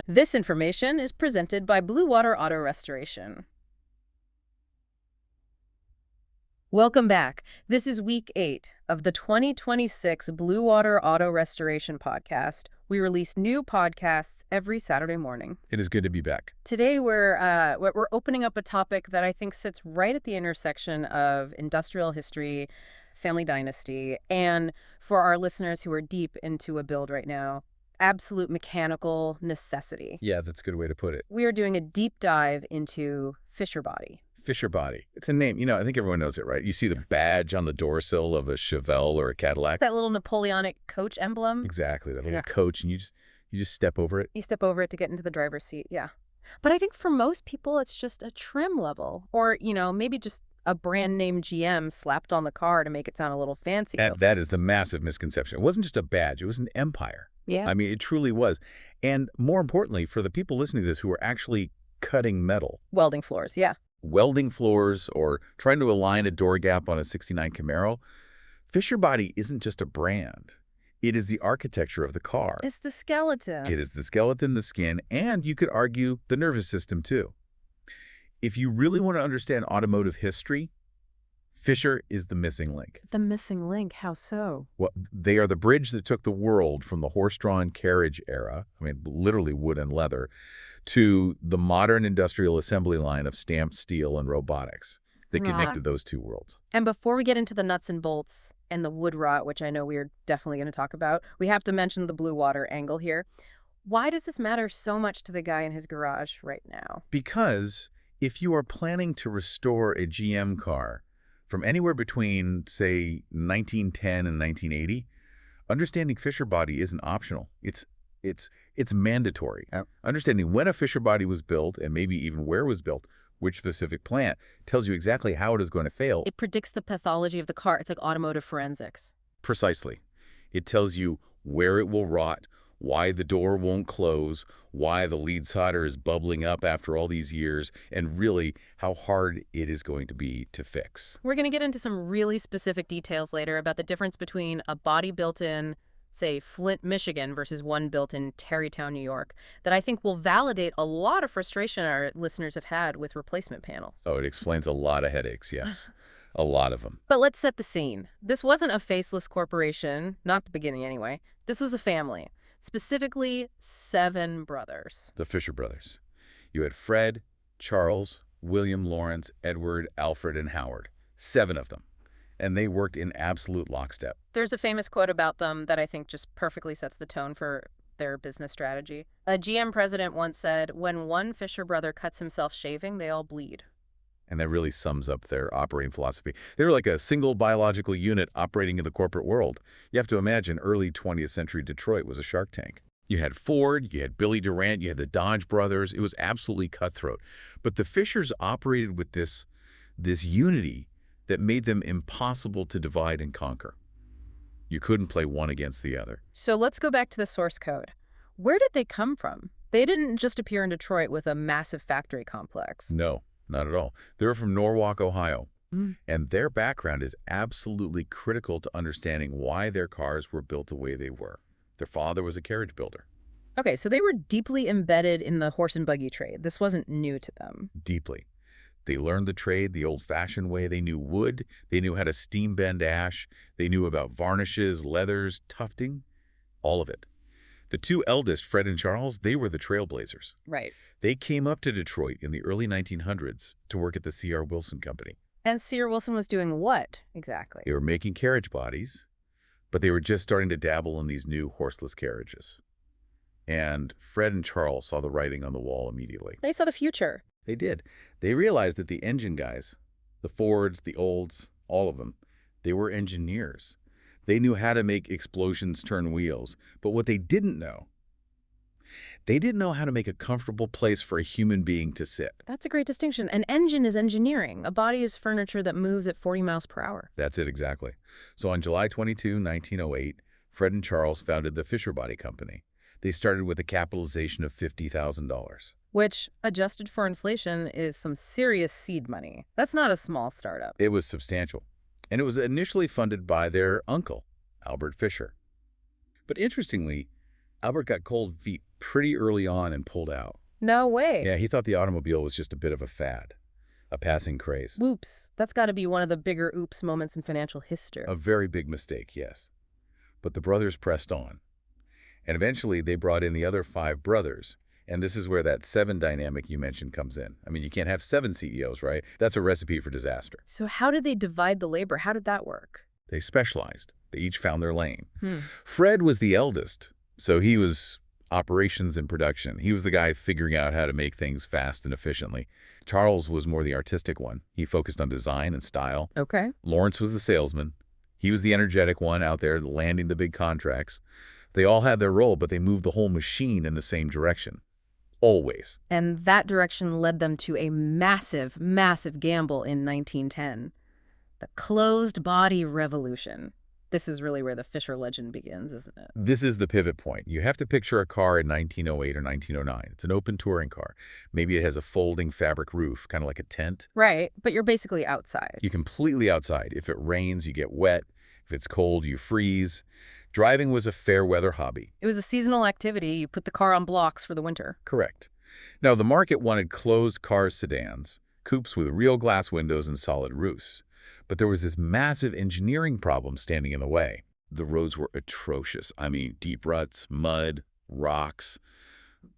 This information is presented by Bluewater Auto Restoration. Welcome back. This is week 8 of the 2026 Bluewater Auto Restoration podcast. We release new podcasts every Saturday morning. It is good to be back. Today we're opening up a topic that I think sits right at the intersection of industrial history, family dynasty, and for our listeners who are deep into a build right now, absolute mechanical necessity. Yeah, that's a good way to put it. We are doing a deep dive into Fisher Body. Fisher Body. It's a name. I think everyone knows it, right? You see the badge on the door sill of a Chevelle or a Cadillac. That little Napoleonic coach emblem. Exactly. That little coach, and you just step over it. You step over it to get into the driver's seat, yeah. But I think for most people, it's just a trim level or, maybe just a brand name GM slapped on the car to make it sound a little fancy. That is the massive misconception. It wasn't just a badge. It was an empire. Yeah. I mean, it truly was. And more importantly, for the people listening to this who are actually cutting metal. Welding floors, yeah. Welding floors or trying to align a door gap on a 69 Camaro, Fisher Body isn't just a brand. It is the architecture of the car. It's the skeleton. It is the skeleton, the skin, and you could argue the nervous system too. If you really want to understand automotive history, Fisher is the missing link. The missing link, how so? Well, they are the bridge that took the world from the horse-drawn carriage era, I mean, literally wood and leather, to the modern industrial assembly line of stamped steel and robotics. They connected those two worlds. And before we get into the nuts and bolts and the wood rot, which I know we are definitely going to talk about, we have to mention the Bluewater angle here. Why does this matter so much to the guy in his garage right now? Because if you are planning to restore a GM car from anywhere between, say, 1910 and 1980, understanding Fisher Body isn't optional. It's mandatory. Yep. Understanding when a Fisher Body was built and maybe even where it was built, which specific plant, tells you exactly how it is going to fail. It predicts the pathology of the car. It's like automotive forensics. Precisely. It tells you where it will rot, why the door won't close, why the lead solder is bubbling up after all these years, and really how hard it is going to be to fix. We're going to get into some really specific details later about the difference between a body built in, say, Flint, Michigan versus one built in Tarrytown, New York, that I think will validate a lot of frustration our listeners have had with replacement panels. Oh, it explains a lot of headaches, yes. A lot of them. But let's set the scene. This wasn't a faceless corporation, not the beginning anyway. This was a family. Specifically, 7 brothers. The Fisher brothers. You had Fred, Charles, William, Lawrence, Edward, Alfred, and Howard. 7 of them. And they worked in absolute lockstep. There's a famous quote about them that I think just perfectly sets the tone for their business strategy. A GM president once said, "When one Fisher brother cuts himself shaving, they all bleed." And that really sums up their operating philosophy. They were like a single biological unit operating in the corporate world. You have to imagine early 20th century Detroit was a Shark Tank. You had Ford, you had Billy Durant, you had the Dodge brothers. It was absolutely cutthroat. But the Fishers operated with this unity that made them impossible to divide and conquer. You couldn't play one against the other. So let's go back to the source code. Where did they come from? They didn't just appear in Detroit with a massive factory complex. No. Not at all. They're from Norwalk, Ohio, and their background is absolutely critical to understanding why their cars were built the way they were. Their father was a carriage builder. Okay, so they were deeply embedded in the horse and buggy trade. This wasn't new to them. Deeply. They learned the trade the old-fashioned way. They knew wood. They knew how to steam bend ash. They knew about varnishes, leathers, tufting, all of it. The 2 eldest, Fred and Charles, they were the trailblazers. Right. They came up to Detroit in the early 1900s to work at the C.R. Wilson Company. And C.R. Wilson was doing what, exactly? They were making carriage bodies, but they were just starting to dabble in these new horseless carriages. And Fred and Charles saw the writing on the wall immediately. They saw the future. They did. They realized that the engine guys, the Fords, the Olds, all of them, they were engineers. They knew how to make explosions turn wheels, but what they didn't know how to make a comfortable place for a human being to sit. That's a great distinction. An engine is engineering. A body is furniture that moves at 40 miles per hour. That's it exactly. So on July 22, 1908, Fred and Charles founded the Fisher Body Company. They started with a capitalization of $50,000. Which, adjusted for inflation, is some serious seed money. That's not a small startup. It was substantial. And it was initially funded by their uncle, Albert Fisher. But interestingly, Albert got cold feet pretty early on and pulled out. No way. Yeah, he thought the automobile was just a bit of a fad, a passing craze. Oops. That's got to be one of the bigger oops moments in financial history. A very big mistake, yes. But the brothers pressed on. And eventually they brought in the other 5 brothers. And this is where that 7 dynamic you mentioned comes in. I mean, you can't have 7 CEOs, right? That's a recipe for disaster. So how did they divide the labor? How did that work? They specialized. They each found their lane. Hmm. Fred was the eldest, so he was operations and production. He was the guy figuring out how to make things fast and efficiently. Charles was more the artistic one. He focused on design and style. Okay. Lawrence was the salesman. He was the energetic one out there landing the big contracts. They all had their role, but they moved the whole machine in the same direction. Always. And that direction led them to a massive, massive gamble in 1910. The closed body revolution. This is really where the Fisher legend begins, isn't it? This is the pivot point. You have to picture a car in 1908 or 1909. It's an open touring car. Maybe it has a folding fabric roof, kind of like a tent. Right, but you're basically outside. You're completely outside. If it rains, you get wet. If it's cold, you freeze. Driving was a fair weather hobby. It was a seasonal activity. You put the car on blocks for the winter. Correct. Now, the market wanted closed car sedans, coupes with real glass windows and solid roofs. But there was this massive engineering problem standing in the way. The roads were atrocious. I mean, deep ruts, mud, rocks.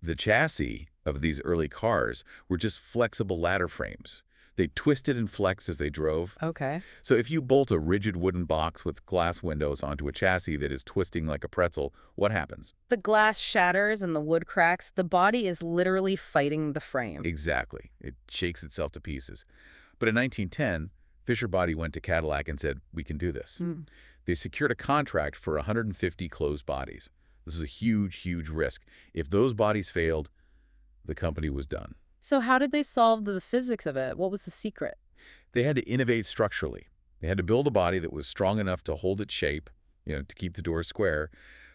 The chassis of these early cars were just flexible ladder frames. They twisted and flexed as they drove. Okay. So if you bolt a rigid wooden box with glass windows onto a chassis that is twisting like a pretzel, what happens? The glass shatters and the wood cracks. The body is literally fighting the frame. Exactly. It shakes itself to pieces. But in 1910, Fisher Body went to Cadillac and said, we can do this. They secured a contract for 150 closed bodies. This is a huge, huge risk. If those bodies failed, the company was done. So how did they solve the physics of it? What was the secret? They had to innovate structurally. They had to build a body that was strong enough to hold its shape, to keep the door square,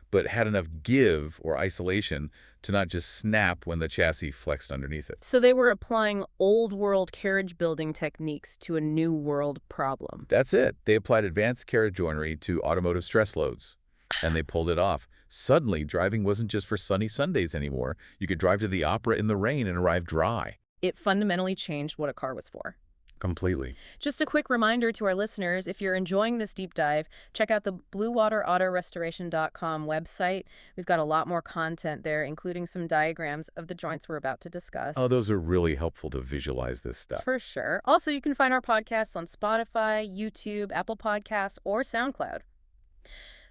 but had enough give or isolation to not just snap when the chassis flexed underneath it. So they were applying old-world carriage building techniques to a new-world problem. That's it. They applied advanced carriage joinery to automotive stress loads, and they pulled it off. Suddenly, driving wasn't just for sunny Sundays anymore. You could drive to the opera in the rain and arrive dry. It fundamentally changed what a car was for. Completely. Just a quick reminder to our listeners, if you're enjoying this deep dive, check out the BlueWaterAutoRestoration.com website. We've got a lot more content there, including some diagrams of the joints we're about to discuss. Oh, those are really helpful to visualize this stuff. For sure. Also, you can find our podcasts on Spotify, YouTube, Apple Podcasts, or SoundCloud.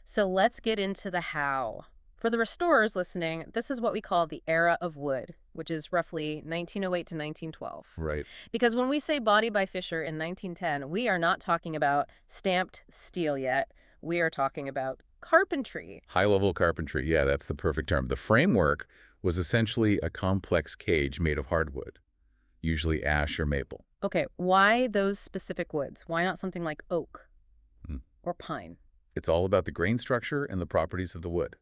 So let's get into the how. For the restorers listening, this is what we call the era of wood, which is roughly 1908 to 1912. Right. Because when we say Body by Fisher in 1910, we are not talking about stamped steel yet. We are talking about carpentry. High-level carpentry. Yeah, that's the perfect term. The framework was essentially a complex cage made of hardwood, usually ash or maple. Okay, why those specific woods? Why not something like oak or pine? It's all about the grain structure and the properties of the wood.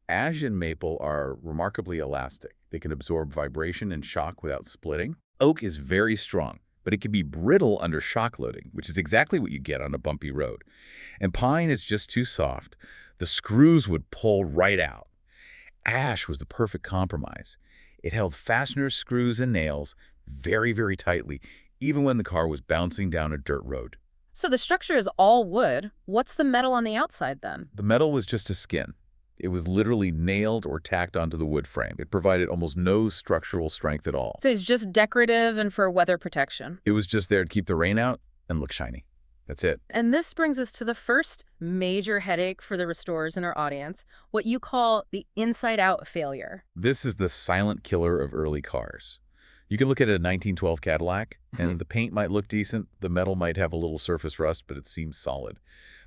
Ash and maple are remarkably elastic. They can absorb vibration and shock without splitting. Oak is very strong, but it can be brittle under shock loading, which is exactly what you get on a bumpy road. And pine is just too soft. The screws would pull right out. Ash was the perfect compromise. It held fasteners, screws, and nails very, very tightly, even when the car was bouncing down a dirt road. So the structure is all wood. What's the metal on the outside then? The metal was just a skin. It was literally nailed or tacked onto the wood frame. It provided almost no structural strength at all. So it's just decorative and for weather protection. It was just there to keep the rain out and look shiny. That's it. And this brings us to the first major headache for the restorers in our audience, what you call the inside-out failure. This is the silent killer of early cars. You can look at a 1912 Cadillac, and the paint might look decent, the metal might have a little surface rust, but it seems solid.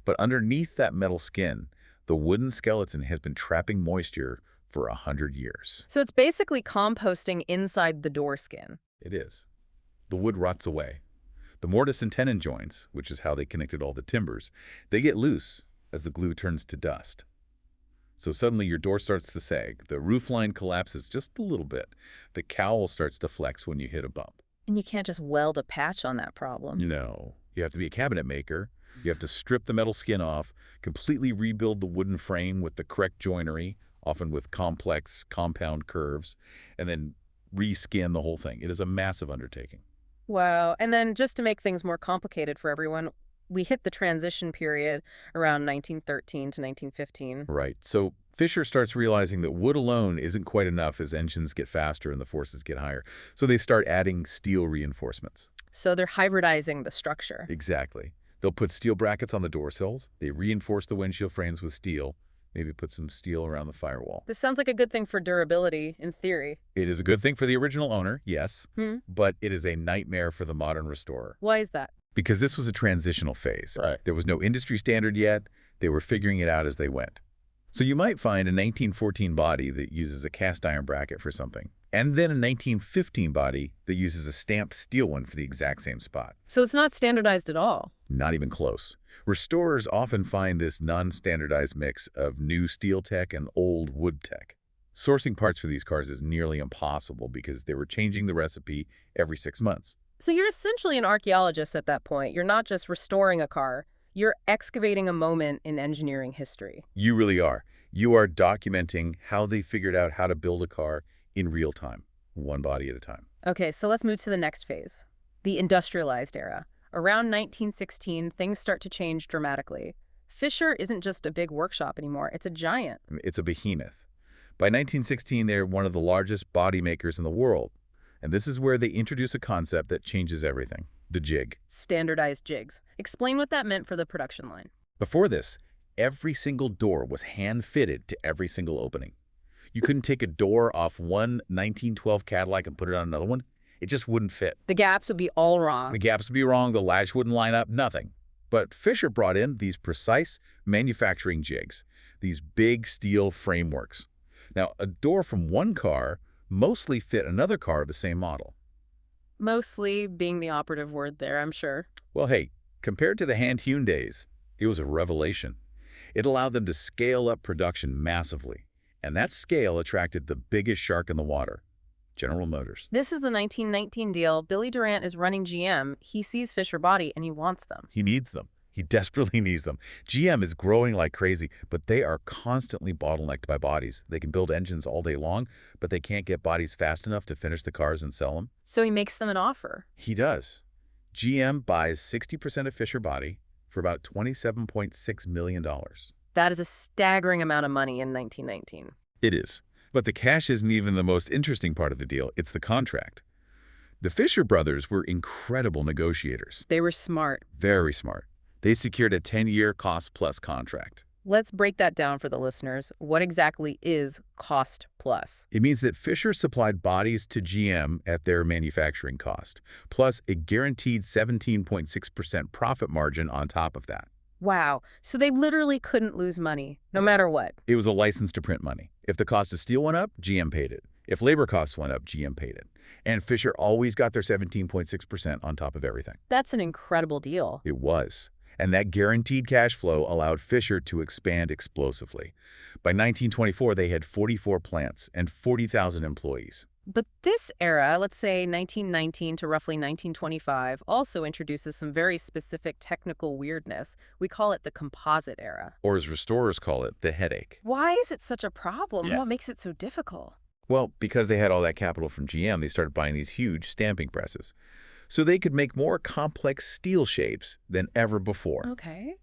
But underneath that metal skin, the wooden skeleton has been trapping moisture for 100 years. So it's basically composting inside the door skin. It is. The wood rots away. The mortise and tenon joints, which is how they connected all the timbers, they get loose as the glue turns to dust. So suddenly your door starts to sag. The roofline collapses just a little bit. The cowl starts to flex when you hit a bump. And you can't just weld a patch on that problem. No. You have to be a cabinet maker. You have to strip the metal skin off, completely rebuild the wooden frame with the correct joinery, often with complex compound curves, and then reskin the whole thing. It is a massive undertaking. Wow. And then just to make things more complicated for everyone, we hit the transition period around 1913 to 1915. Right. So Fisher starts realizing that wood alone isn't quite enough as engines get faster and the forces get higher. So they start adding steel reinforcements. So they're hybridizing the structure. Exactly. They'll put steel brackets on the door sills. They reinforce the windshield frames with steel. Maybe put some steel around the firewall. This sounds like a good thing for durability, in theory. It is a good thing for the original owner, yes, Hmm. but it is a nightmare for the modern restorer. Why is that? Because this was a transitional phase. Right. There was no industry standard yet. They were figuring it out as they went. So you might find a 1914 body that uses a cast iron bracket for something, and then a 1915 body that uses a stamped steel one for the exact same spot. So it's not standardized at all. Not even close. Restorers often find this non-standardized mix of new steel tech and old wood tech. Sourcing parts for these cars is nearly impossible because they were changing the recipe every 6 months. So you're essentially an archaeologist at that point. You're not just restoring a car. You're excavating a moment in engineering history. You really are. You are documenting how they figured out how to build a car in real time, one body at a time. Okay, so let's move to the next phase, the industrialized era. Around 1916, things start to change dramatically. Fisher isn't just a big workshop anymore. It's a giant. It's a behemoth. By 1916, they're one of the largest body makers in the world. And this is where they introduce a concept that changes everything, the jig. Standardized jigs. Explain what that meant for the production line. Before this, every single door was hand-fitted to every single opening. You couldn't take a door off one 1912 Cadillac and put it on another one. It just wouldn't fit. The gaps would be all wrong. The gaps would be wrong, the latch wouldn't line up, nothing. But Fisher brought in these precise manufacturing jigs, these big steel frameworks. Now, a door from one car mostly fit another car of the same model. Mostly being the operative word there, I'm sure. Well, hey, compared to the hand-hewn days, it was a revelation. It allowed them to scale up production massively. And that scale attracted the biggest shark in the water, General Motors. This is the 1919 deal. Billy Durant is running GM. He sees Fisher Body and he wants them. He needs them. He desperately needs them. GM is growing like crazy, but they are constantly bottlenecked by bodies. They can build engines all day long, but they can't get bodies fast enough to finish the cars and sell them. So he makes them an offer. He does. GM buys 60% of Fisher Body for about $27.6 million. That is a staggering amount of money in 1919. It is. But the cash isn't even the most interesting part of the deal. It's the contract. The Fisher brothers were incredible negotiators. They were smart. Very smart. They secured a 10-year cost-plus contract. Let's break that down for the listeners. What exactly is cost plus? It means that Fisher supplied bodies to GM at their manufacturing cost, plus a guaranteed 17.6% profit margin on top of that. Wow. So they literally couldn't lose money, no matter what. It was a license to print money. If the cost of steel went up, GM paid it. If labor costs went up, GM paid it. And Fisher always got their 17.6% on top of everything. That's an incredible deal. It was. And that guaranteed cash flow allowed Fisher to expand explosively. By 1924, they had 44 plants and 40,000 employees. But this era, let's say 1919 to roughly 1925, also introduces some very specific technical weirdness. We call it the composite era. Or as restorers call it, the headache. Why is it such a problem? Yes. What makes it so difficult? Well, because they had all that capital from GM, they started buying these huge stamping presses. So they could make more complex steel shapes than ever before. Okay.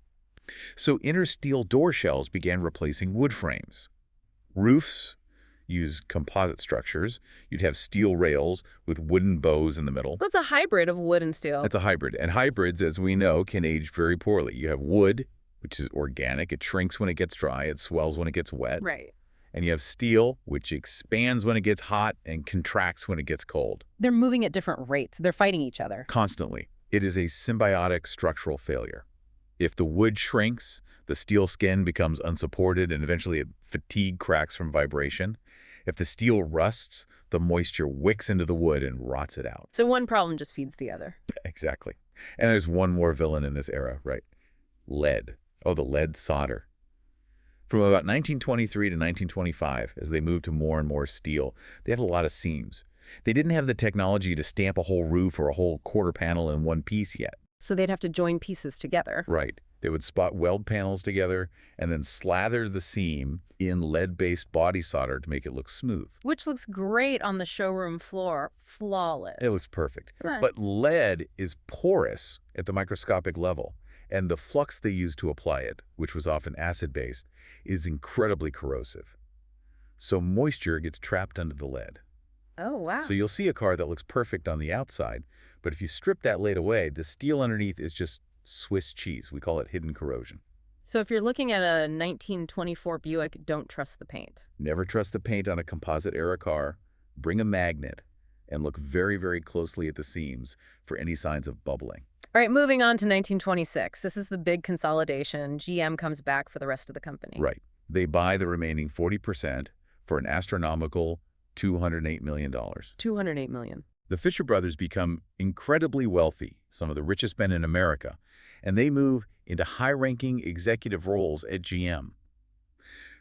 So inner steel door shells began replacing wood frames. Roofs used composite structures. You'd have steel rails with wooden bows in the middle. That's a hybrid of wood and steel. That's a hybrid. And hybrids, as we know, can age very poorly. You have wood, which is organic. It shrinks when it gets dry. It swells when it gets wet. Right. And you have steel, which expands when it gets hot and contracts when it gets cold. They're moving at different rates. They're fighting each other. Constantly. It is a symbiotic structural failure. If the wood shrinks, the steel skin becomes unsupported and eventually fatigue cracks from vibration. If the steel rusts, the moisture wicks into the wood and rots it out. So one problem just feeds the other. Exactly. And there's one more villain in this era, right? Lead. Oh, the lead solder. From about 1923 to 1925, as they moved to more and more steel, they had a lot of seams. They didn't have the technology to stamp a whole roof or a whole quarter panel in one piece yet. So they'd have to join pieces together. Right. They would spot weld panels together and then slather the seam in lead-based body solder to make it look smooth. Which looks great on the showroom floor. It Flawless. looks perfect. Right. But lead is porous at the microscopic level, and the flux they used to apply it, which was often acid-based, is incredibly corrosive. So moisture gets trapped under the lead. Oh, wow. So you'll see a car that looks perfect on the outside, but if you strip that lead away, the steel underneath is just Swiss cheese. We call it hidden corrosion. So if you're looking at a 1924 Buick, don't trust the paint. Never trust the paint on a composite-era car. Bring a magnet and look very, very closely at the seams for any signs of bubbling. All right, moving on to 1926. This is the big consolidation. GM comes back for the rest of the company. Right. They buy the remaining 40% for an astronomical $208 million. $208 million. The Fisher brothers become incredibly wealthy, some of the richest men in America, and they move into high-ranking executive roles at GM.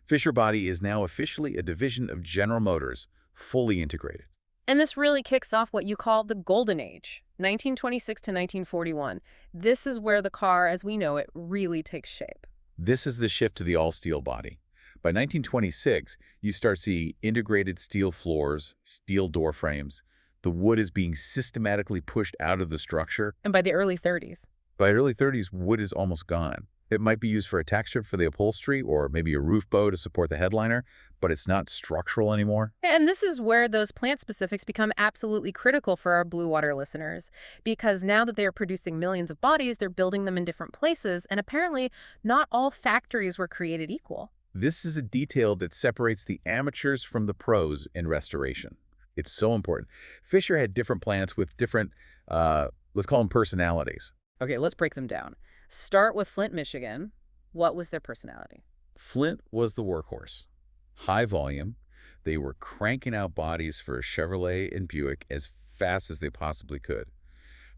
Fisher Body is now officially a division of General Motors, fully integrated. And this really kicks off what you call the Golden Age, 1926 to 1941. This is where the car, as we know it, really takes shape. This is the shift to the all-steel body. By 1926, you start seeing integrated steel floors, steel door frames. The wood is being systematically pushed out of the structure. And by the early 30s. By early 30s, wood is almost gone. It might be used for a tack strip for the upholstery or maybe a roof bow to support the headliner, but it's not structural anymore. And this is where those plant specifics become absolutely critical for our Bluewater listeners, because now that they are producing millions of bodies, they're building them in different places, and apparently not all factories were created equal. This is a detail that separates the amateurs from the pros in restoration. It's so important. Fisher had different plants with different, let's call them personalities. Okay, let's break them down. Start with Flint, Michigan. What was their personality? Flint was the workhorse. High volume. They were cranking out bodies for Chevrolet and Buick as fast as they possibly could.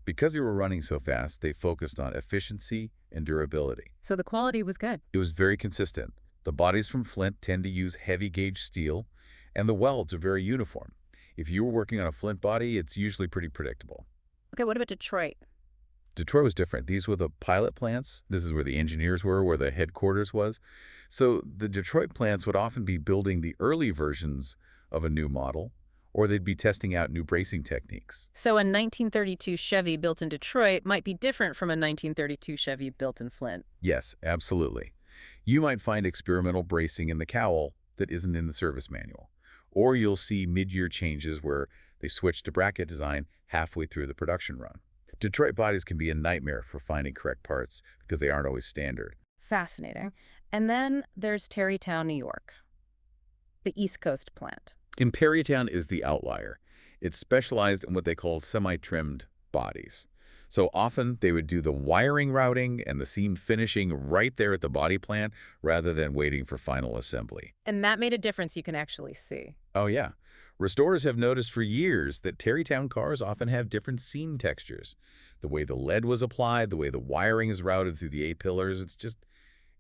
Because they were running so fast, they focused on efficiency and durability. So the quality was good. It was very consistent. The bodies from Flint tend to use heavy gauge steel, and the welds are very uniform. If you were working on a Flint body, it's usually pretty predictable. Okay, what about Detroit? Detroit was different. These were the pilot plants. This is where the engineers were, where the headquarters was. So the Detroit plants would often be building the early versions of a new model, or they'd be testing out new bracing techniques. So a 1932 Chevy built in Detroit might be different from a 1932 Chevy built in Flint. Yes, absolutely. You might find experimental bracing in the cowl that isn't in the service manual. Or you'll see mid-year changes where they switch to bracket design halfway through the production run. Detroit bodies can be a nightmare for finding correct parts because they aren't always standard. Fascinating. And then there's Tarrytown, New York, the East Coast plant. Tarrytown is the outlier. It's specialized in what they call semi-trimmed bodies. So often they would do the wiring routing and the seam finishing right there at the body plant rather than waiting for final assembly. And that made a difference you can actually see. Oh yeah. Restorers have noticed for years that Tarrytown cars often have different seam textures. The way the lead was applied, the way the wiring is routed through the A-pillars,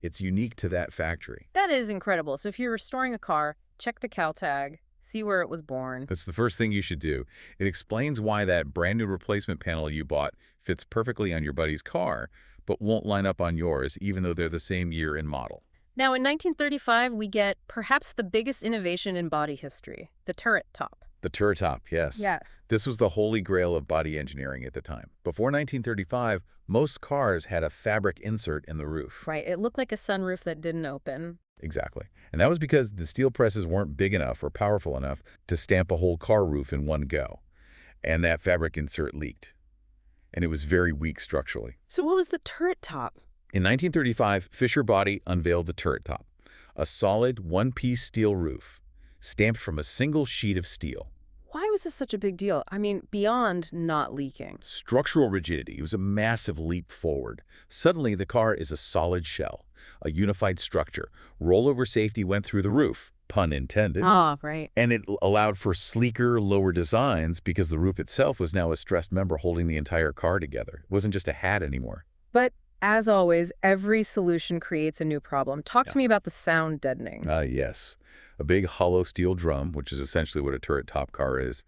it's unique to that factory. That is incredible. So if you're restoring a car, check the cow tag, see where it was born. That's the first thing you should do. It explains why that brand new replacement panel you bought fits perfectly on your buddy's car, but won't line up on yours, even though they're the same year and model. Now, in 1935, we get perhaps the biggest innovation in body history, the turret top. The turret top, yes. Yes. This was the holy grail of body engineering at the time. Before 1935, most cars had a fabric insert in the roof. Right. It looked like a sunroof that didn't open. Exactly. And that was because the steel presses weren't big enough or powerful enough to stamp a whole car roof in one go. And that fabric insert leaked. And it was very weak structurally. So what was the turret top? In 1935, Fisher Body unveiled the turret top, a solid one-piece steel roof, stamped from a single sheet of steel. Why was this such a big deal? I mean, beyond not leaking. Structural rigidity was a massive leap forward. Suddenly, the car is a solid shell, a unified structure. Rollover safety went through the roof, pun intended. Ah, right. And it allowed for sleeker, lower designs because the roof itself was now a stressed member holding the entire car together. It wasn't just a hat anymore. But as always, every solution creates a new problem. Talk to me about the sound deadening. Yes. A big hollow steel drum, which is essentially what a turret top car is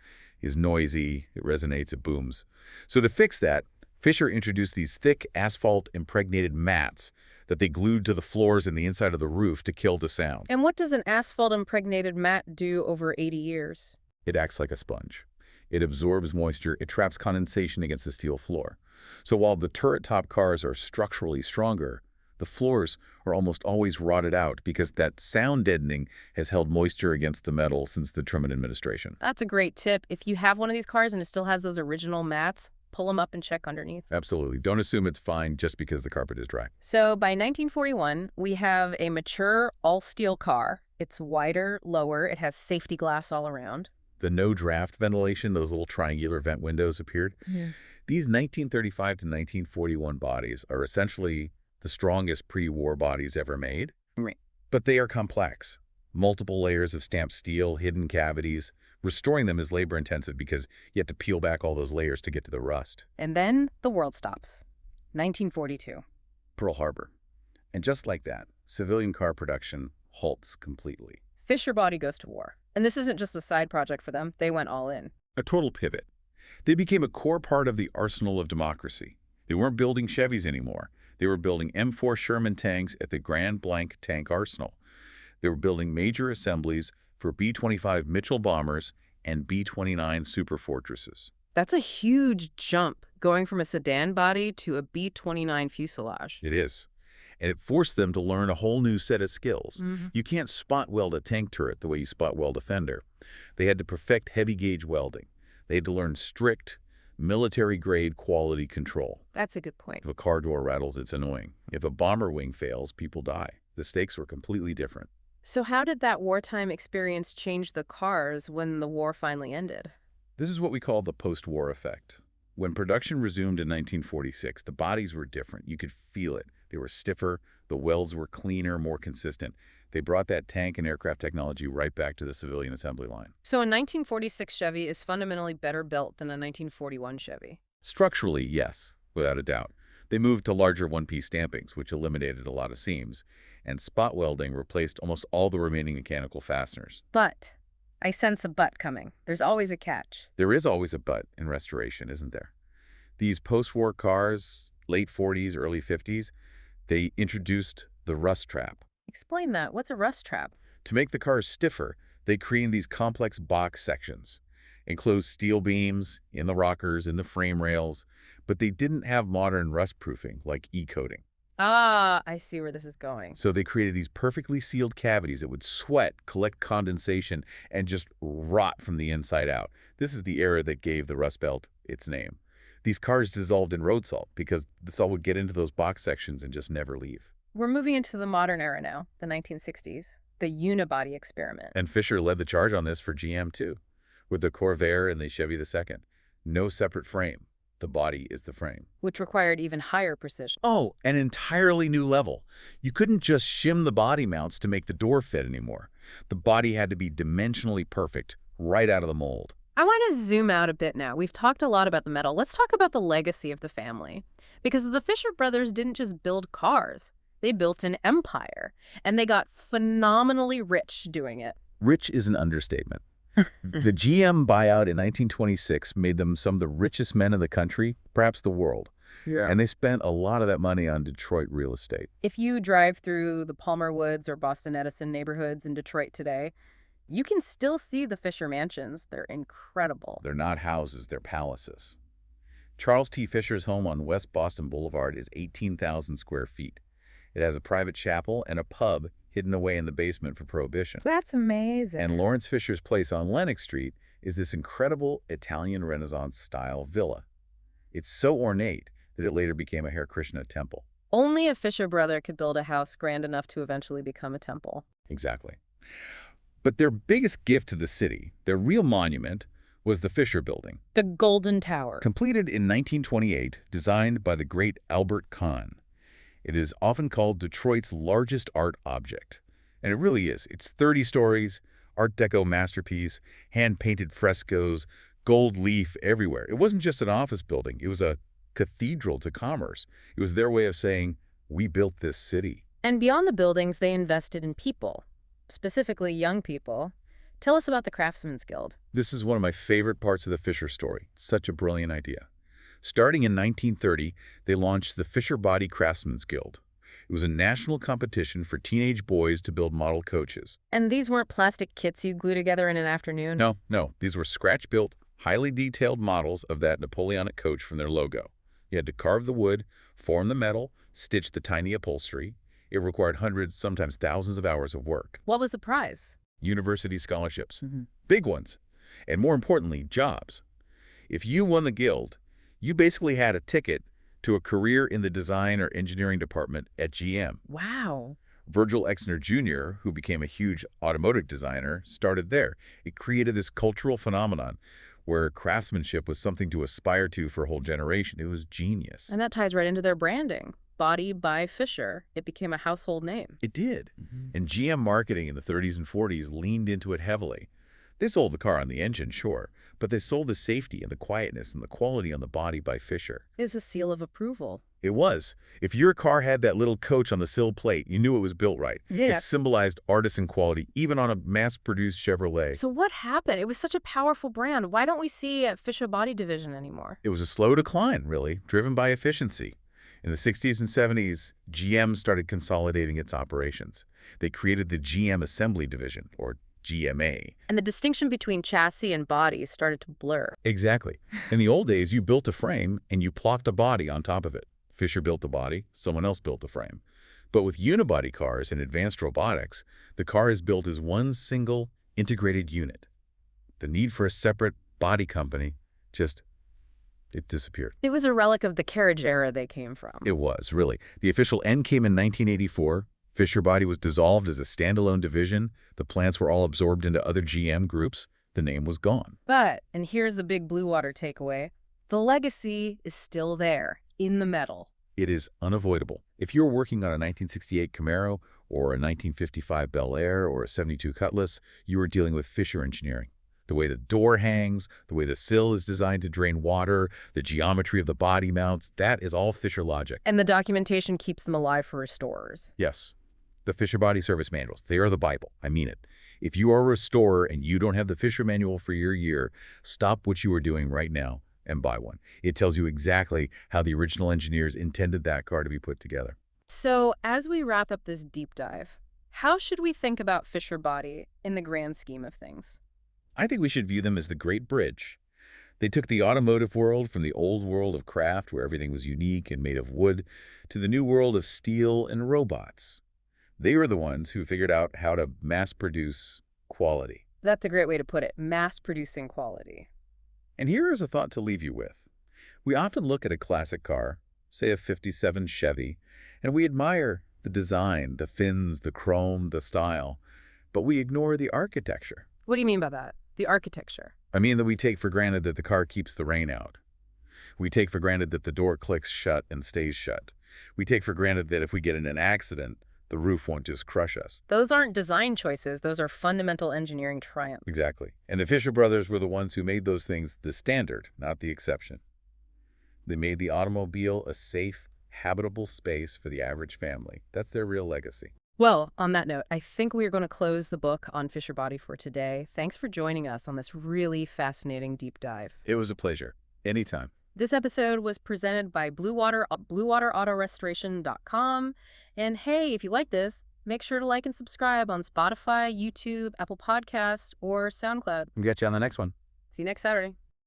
noisy, it resonates, it booms. So to fix that, Fisher introduced these thick, asphalt-impregnated mats that they glued to the floors and the inside of the roof to kill the sound. And what does an asphalt-impregnated mat do over 80 years? It acts like a sponge. It absorbs moisture, it traps condensation against the steel floor. So while the turret-top cars are structurally stronger, the floors are almost always rotted out because that sound deadening has held moisture against the metal since the Truman administration. That's a great tip. If you have one of these cars and it still has those original mats, pull them up and check underneath. Absolutely. Don't assume it's fine just because the carpet is dry. So by 1941, we have a mature all-steel car. It's wider, lower, it has safety glass all around. The no-draft ventilation, those little triangular vent windows appeared. Yeah. These 1935 to 1941 bodies are essentially the strongest pre-war bodies ever made. Right. But they are complex. Multiple layers of stamped steel, hidden cavities. Restoring them is labor-intensive because you have to peel back all those layers to get to the rust. And then the world stops. 1942. Pearl Harbor. And just like that, civilian car production halts completely. Fisher Body goes to war. And this isn't just a side project for them. They went all in. A total pivot. They became a core part of the arsenal of democracy. They weren't building Chevys anymore. They were building M4 Sherman tanks at the Grand Blanc Tank Arsenal. They were building major assemblies for B-25 Mitchell bombers and B-29 Superfortresses. That's a huge jump, going from a sedan body to a B-29 fuselage. It is. And it forced them to learn a whole new set of skills. Mm-hmm. You can't spot weld a tank turret the way you spot weld a fender. They had to perfect heavy gauge welding. They had to learn strict, military-grade quality control. That's a good point. If a car door rattles, it's annoying. If a bomber wing fails, people die. The stakes were completely different. So how did that wartime experience change the cars when the war finally ended? This is what we call the post-war effect. When production resumed in 1946, the bodies were different. You could feel it. They were stiffer, the welds were cleaner, more consistent. They brought that tank and aircraft technology right back to the civilian assembly line. So a 1946 Chevy is fundamentally better built than a 1941 Chevy. Structurally, yes, without a doubt. They moved to larger one-piece stampings, which eliminated a lot of seams, and spot welding replaced almost all the remaining mechanical fasteners. But I sense a but coming. There's always a catch. There is always a but in restoration, isn't there? These post-war cars, late 40s, early 50s, they introduced the rust trap. Explain that. What's a rust trap? To make the cars stiffer, they created these complex box sections, enclosed steel beams in the rockers, in the frame rails, but they didn't have modern rust proofing like E-coating. Ah, I see where this is going. So they created these perfectly sealed cavities that would sweat, collect condensation, and just rot from the inside out. This is the era that gave the Rust Belt its name. These cars dissolved in road salt because the salt would get into those box sections and just never leave. We're moving into the modern era now, the 1960s, the unibody experiment. And Fisher led the charge on this for GM too, with the Corvair and the Chevy II. No separate frame. The body is the frame. Which required even higher precision. Oh, an entirely new level. You couldn't just shim the body mounts to make the door fit anymore. The body had to be dimensionally perfect, right out of the mold. I want to zoom out a bit now. We've talked a lot about the metal. Let's talk about the legacy of the family. Because the Fisher brothers didn't just build cars. They built an empire. And they got phenomenally rich doing it. Rich is an understatement. The GM buyout in 1926 made them some of the richest men in the country, perhaps the world. Yeah. And they spent a lot of that money on Detroit real estate. If you drive through the Palmer Woods or Boston Edison neighborhoods in Detroit today, you can still see the Fisher mansions. They're incredible. They're not houses, they're palaces. Charles T. Fisher's home on West Boston Boulevard is 18,000 square feet. It has a private chapel and a pub hidden away in the basement for Prohibition. That's amazing. And Lawrence Fisher's place on Lenox Street is this incredible Italian Renaissance-style villa. It's so ornate that it later became a Hare Krishna temple. Only a Fisher brother could build a house grand enough to eventually become a temple. Exactly. But their biggest gift to the city, their real monument, was the Fisher Building. The Golden Tower. Completed in 1928, designed by the great Albert Kahn. It is often called Detroit's largest art object. And it really is. It's 30 stories, Art Deco masterpiece, hand-painted frescoes, gold leaf everywhere. It wasn't just an office building. It was a cathedral to commerce. It was their way of saying, we built this city. And beyond the buildings, they invested in people, specifically young people. Tell us about the Craftsman's Guild. This is one of my favorite parts of the Fisher story. It's such a brilliant idea. Starting in 1930, they launched the Fisher Body Craftsmen's Guild. It was a national competition for teenage boys to build model coaches. And these weren't plastic kits you glue together in an afternoon? No, no, these were scratch-built, highly detailed models of that Napoleonic coach from their logo. You had to carve the wood, form the metal, stitch the tiny upholstery. It required hundreds, sometimes thousands of hours of work. What was the prize? University scholarships. Big ones. And more importantly, jobs. If you won the guild, you basically had a ticket to a career in the design or engineering department at GM. Wow. Virgil Exner Jr., who became a huge automotive designer, started there. It created this cultural phenomenon where craftsmanship was something to aspire to for a whole generation. It was genius. And that ties right into their branding. Body by Fisher. It became a household name. It did. And GM marketing in the 30s and 40s leaned into it heavily. They sold the car on the engine, sure, but they sold the safety and the quietness and the quality on the body by Fisher. It was a seal of approval. It was. If your car had that little coach on the sill plate, you knew it was built right. Yeah. It symbolized artisan quality, even on a mass-produced Chevrolet. So what happened? It was such a powerful brand. Why don't we see a Fisher Body division anymore? It was a slow decline, really, driven by efficiency. In the 60s and 70s, GM started consolidating its operations. They created the GM Assembly Division, or GMA. And the distinction between chassis and body started to blur. Exactly. In the old days, you built a frame and you plopped a body on top of it. Fisher built the body, someone else built the frame. But with unibody cars and advanced robotics, the car is built as one single integrated unit. The need for a separate body company it disappeared. It was a relic of the carriage era they came from. It was, really. The official end came in 1984. Fisher Body was dissolved as a standalone division. The plants were all absorbed into other GM groups. The name was gone. But, and here's the big Bluewater takeaway, the legacy is still there, in the metal. It is unavoidable. If you're working on a 1968 Camaro or a 1955 Bel Air or a 72 Cutlass, you are dealing with Fisher engineering. The way the door hangs, the way the sill is designed to drain water, the geometry of the body mounts, that is all Fisher logic. And the documentation keeps them alive for restorers. Yes. The Fisher Body Service Manuals, they are the Bible. I mean it. If you are a restorer and you don't have the Fisher Manual for your year, stop what you are doing right now and buy one. It tells you exactly how the original engineers intended that car to be put together. So, as we wrap up this deep dive, how should we think about Fisher Body in the grand scheme of things? I think we should view them as the great bridge. They took the automotive world from the old world of craft, where everything was unique and made of wood, to the new world of steel and robots. They were the ones who figured out how to mass-produce quality. That's a great way to put it, mass-producing quality. And here is a thought to leave you with. We often look at a classic car, say a 57 Chevy, and we admire the design, the fins, the chrome, the style, but we ignore the architecture. What do you mean by that? The architecture? I mean that we take for granted that the car keeps the rain out. We take for granted that the door clicks shut and stays shut. We take for granted that if we get in an accident, the roof won't just crush us. Those aren't design choices. Those are fundamental engineering triumphs. Exactly. And the Fisher brothers were the ones who made those things the standard, not the exception. They made the automobile a safe, habitable space for the average family. That's their real legacy. Well, on that note, I think we are going to close the book on Fisher Body for today. Thanks for joining us on this really fascinating deep dive. It was a pleasure. Anytime. This episode was presented by Bluewater, BlueWaterAutoRestoration.com. And hey, if you like this, make sure to like and subscribe on Spotify, YouTube, Apple Podcasts, or SoundCloud. We'll get you on the next one. See you next Saturday.